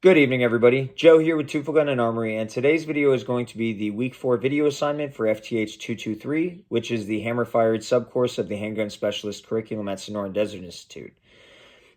Good evening, everybody. Joe here with Tufel Gun and Armory, and today's video is going to be the Week 4 video assignment for FTH223, which is the hammer-fired subcourse of the Handgun Specialist Curriculum at Sonoran Desert Institute.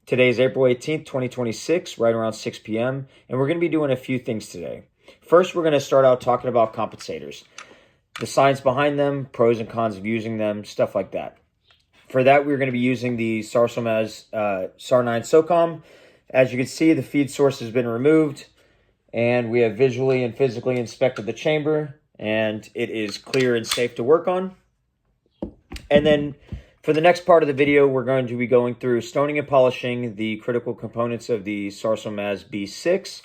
Today is April 18th, 2026, right around 6 p.m., and we're going to be doing a few things today. First, we're going to start out talking about compensators, the science behind them, pros and cons of using them, stuff like that. For that, we're going to be using the Sarsomas SAR9 SOCOM. As you can see, the feed source has been removed, and we have visually and physically inspected the chamber, and it is clear and safe to work on. And then for the next part of the video, we're going to be going through stoning and polishing the critical components of the Sarsomas B6.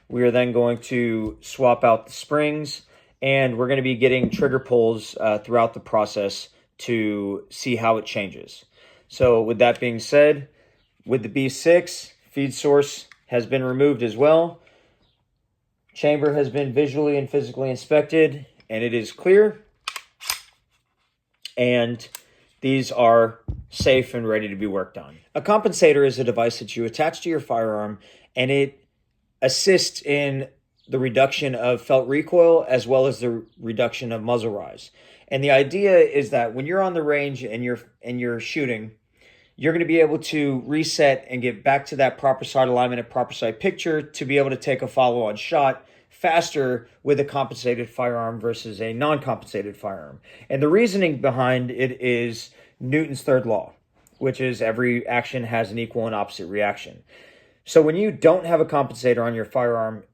We are then going to swap out the springs, and we're going to be getting trigger pulls throughout the process to see how it changes. So with that being said, with the B6, feed source has been removed as well. Chamber has been visually and physically inspected, and it is clear. And these are safe and ready to be worked on. A compensator is a device that you attach to your firearm, and it assists in the reduction of felt recoil as well as the reduction of muzzle rise. And the idea is that when you're on the range and you're shooting, you're going to be able to reset and get back to that proper sight alignment and proper sight picture to be able to take a follow-on shot faster with a compensated firearm versus a non-compensated firearm. And the reasoning behind it is Newton's third law, which is every action has an equal and opposite reaction. So when you don't have a compensator on your firearm,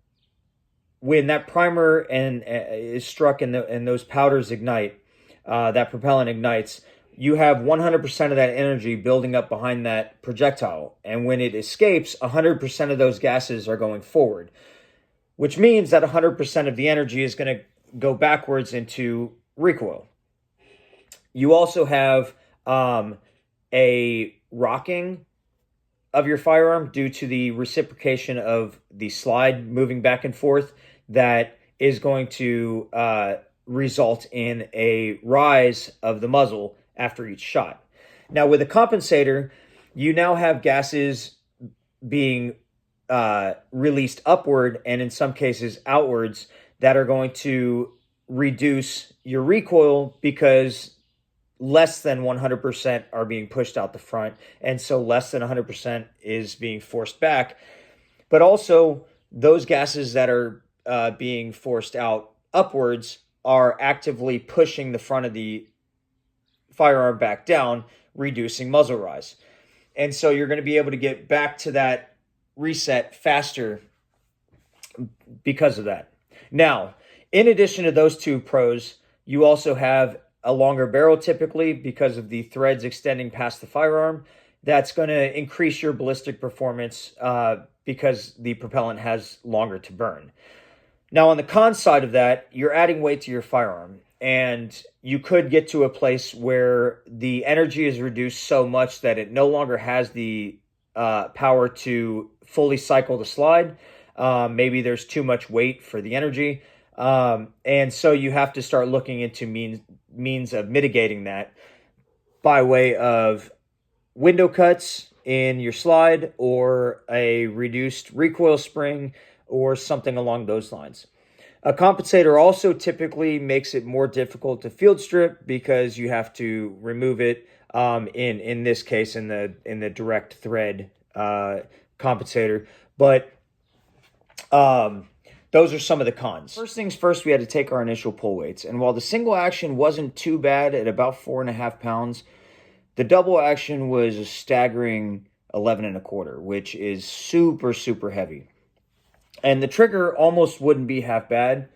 when that primer is struck and those powders ignite, that propellant ignites, you have 100% of that energy building up behind that projectile. And when it escapes, 100% of those gases are going forward, which means that 100% of the energy is going to go backwards into recoil. You also have a rocking of your firearm due to the reciprocation of the slide moving back and forth that is going to result in a rise of the muzzle after each shot. Now, with a compensator, you now have gases being released upward and in some cases outwards that are going to reduce your recoil because less than 100% are being pushed out the front, and so less than 100% is being forced back. But also, those gases that are being forced out upwards are actively pushing the front of the firearm back down, reducing muzzle rise. And so you're going to be able to get back to that reset faster because of that. Now, in addition to those two pros, you also have a longer barrel typically because of the threads extending past the firearm. That's going to increase your ballistic performance because the propellant has longer to burn. Now, on the con side of that, you're adding weight to your firearm, and you could get to a place where the energy is reduced so much that it no longer has the power to fully cycle the slide. Maybe there's too much weight for the energy. And so you have to start looking into means of mitigating that by way of window cuts in your slide or a reduced recoil spring or something along those lines. A compensator also typically makes it more difficult to field strip because you have to remove it in this case in the direct thread compensator. But those are some of the cons. First things first, we had to take our initial pull weights. And while the single action wasn't too bad at about 4.5 pounds, the double action was a staggering 11.25, which is super, super heavy. And the trigger almost wouldn't be half bad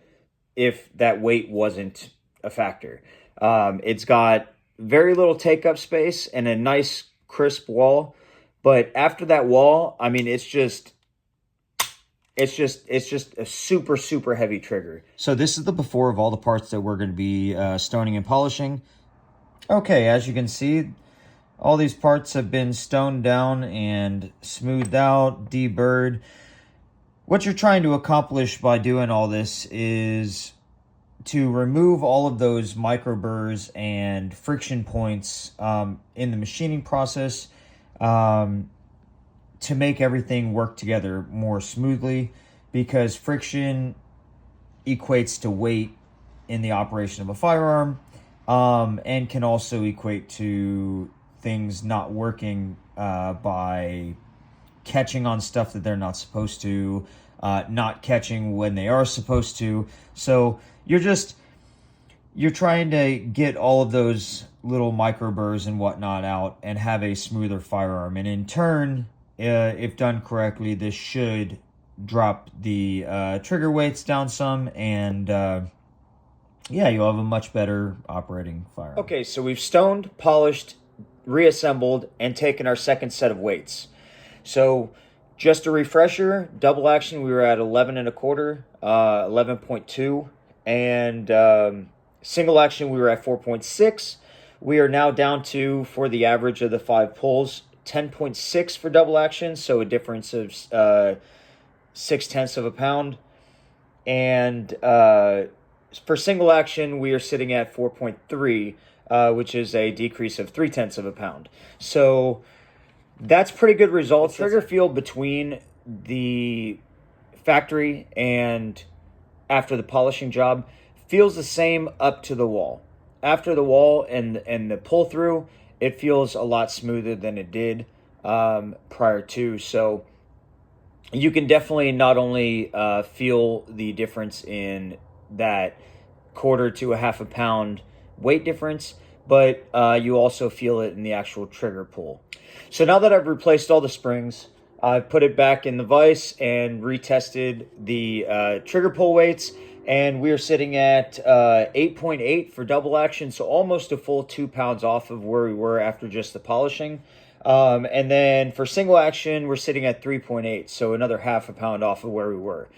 if that weight wasn't a factor. It's got very little take-up space and a nice crisp wall. But after that wall, I mean, it's just a super, super heavy trigger. So this is the before of all the parts that we're going to be stoning and polishing. Okay, as you can see, all these parts have been stoned down and smoothed out, deburred. What you're trying to accomplish by doing all this is to remove all of those micro burrs and friction points in the machining process to make everything work together more smoothly, because friction equates to weight in the operation of a firearm, and can also equate to things not working by catching on stuff that they're not supposed to, not catching when they are supposed to. So you're trying to get all of those little micro burrs and whatnot out and have a smoother firearm. And in turn, if done correctly, this should drop the trigger weights down some, and yeah, you'll have a much better operating firearm. Okay, so we've stoned, polished, reassembled, and taken our second set of weights. So just a refresher, double action, we were at 11 1/4, 11.2, and single action, we were at 4.6. We are now down to, for the average of the 5 pulls, 10.6 for double action, so a difference of 0.6 of a pound. And for single action, we are sitting at 4.3, which is a decrease of 0.3 of a pound. So that's pretty good results. The trigger feel between the factory and after the polishing job feels the same up to the wall. After the wall and the pull through, it feels a lot smoother than it did prior to. So you can definitely not only feel the difference in that 1/4 to 1/2 pound weight difference, but you also feel it in the actual trigger pull. So now that I've replaced all the springs, I've put it back in the vise and retested the trigger pull weights, and we are sitting at 8.8 for double action, so almost a full 2 pounds off of where we were after just the polishing. And then for single action, we're sitting at 3.8, so another 1/2 pound off of where we were.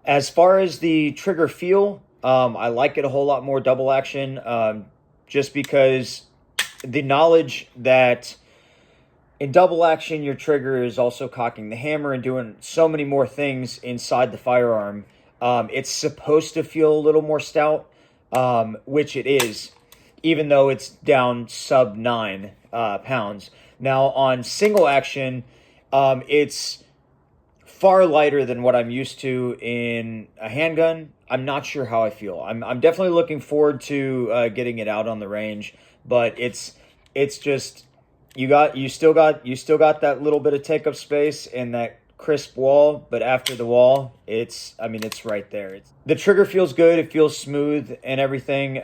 As far as the trigger feel, I like it a whole lot more double action, just because the knowledge that in double action, your trigger is also cocking the hammer and doing so many more things inside the firearm. It's supposed to feel a little more stout, which it is, even though it's down sub 9 pounds. Now on single action, it's far lighter than what I'm used to in a handgun. I'm not sure how I feel. I'm definitely looking forward to getting it out on the range, but it's just you still got that little bit of take up space and that crisp wall, but after the wall, it's right there. The trigger feels good. It feels smooth and everything.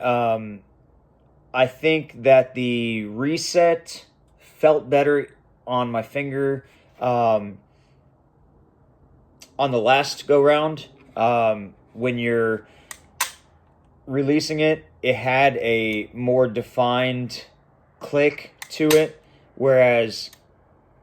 I think that the reset felt better on my finger on the last go round. When you're releasing it, it had a more defined click to it, whereas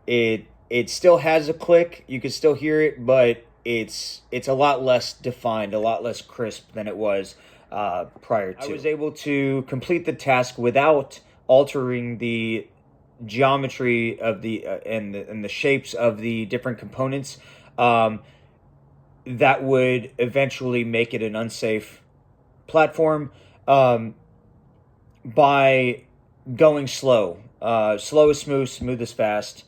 it still has a click. You can still hear it, but it's a lot less defined, a lot less crisp than it was prior to. I was able to complete the task without altering the geometry of the and the shapes of the different components that would eventually make it an unsafe platform by going slow. Slow is smooth, smooth is fast.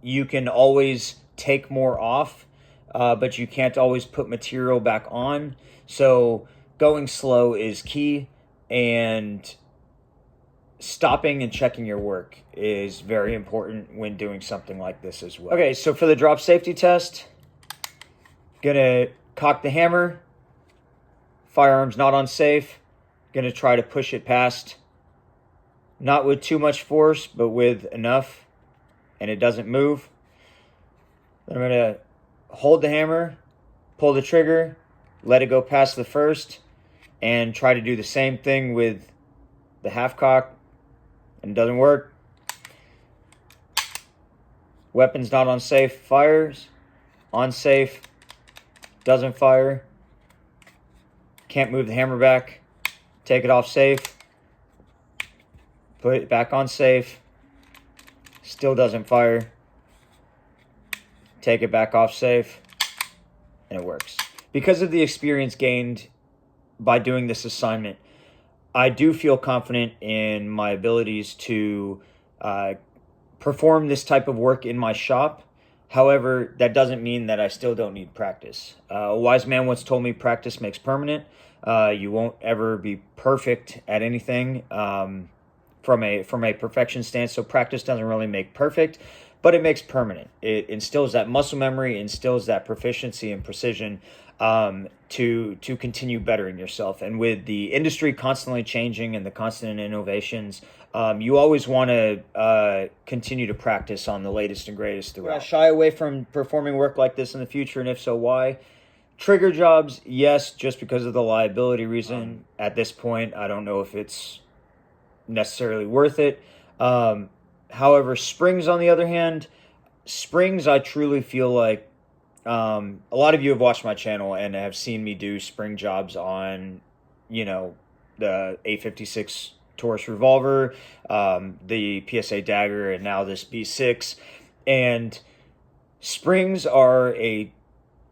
You can always take more off, but you can't always put material back on. So going slow is key, and stopping and checking your work is very important when doing something like this as well. Okay, so for the drop safety test, gonna cock the hammer. Firearm's not unsafe. Gonna try to push it past. Not with too much force, but with enough, and it doesn't move. Then I'm gonna hold the hammer, pull the trigger, let it go past the first, and try to do the same thing with the half cock, and it doesn't work. Weapon's not unsafe, fires. Unsafe, doesn't fire. Can't move the hammer back. Take it off safe. Put it back on safe. Still doesn't fire. Take it back off safe. And it works. Because of the experience gained by doing this assignment, I do feel confident in my abilities to perform this type of work in my shop. However, that doesn't mean that I still don't need practice. A wise man once told me practice makes permanent. You won't ever be perfect at anything from a perfection stance. So practice doesn't really make perfect, but it makes permanent. It instills that muscle memory, instills that proficiency and precision to continue bettering yourself. And with the industry constantly changing and the constant innovations, you always want to continue to practice on the latest and greatest throughout. Shy away from performing work like this in the future, and if so, why? Trigger jobs, yes, just because of the liability reason. At this point, I don't know if it's necessarily worth it. However, springs, on the other hand, springs, I truly feel like a lot of you have watched my channel and have seen me do spring jobs on, you know, the A56 Taurus revolver, the PSA dagger, and now this B6. And springs are a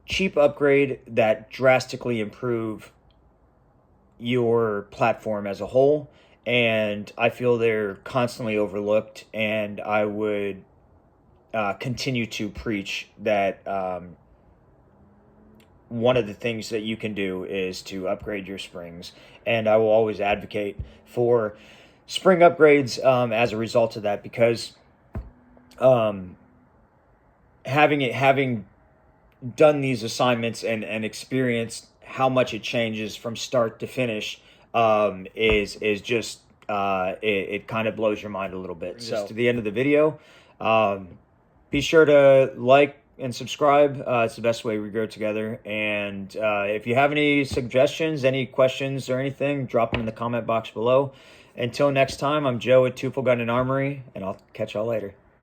cheap upgrade that drastically improve your platform as a whole. And I feel they're constantly overlooked, and I would continue to preach that one of the things that you can do is to upgrade your springs, and I will always advocate for spring upgrades as a result of that, because having done these assignments and experienced how much it changes from start to finish, is just it kind of blows your mind a little bit. So to the end of the video, be sure to like and subscribe. It's the best way we grow together. And if you have any suggestions, any questions or anything, drop them in the comment box below. Until next time, I'm Joe at Twofold Gun and Armory, and I'll catch y'all later.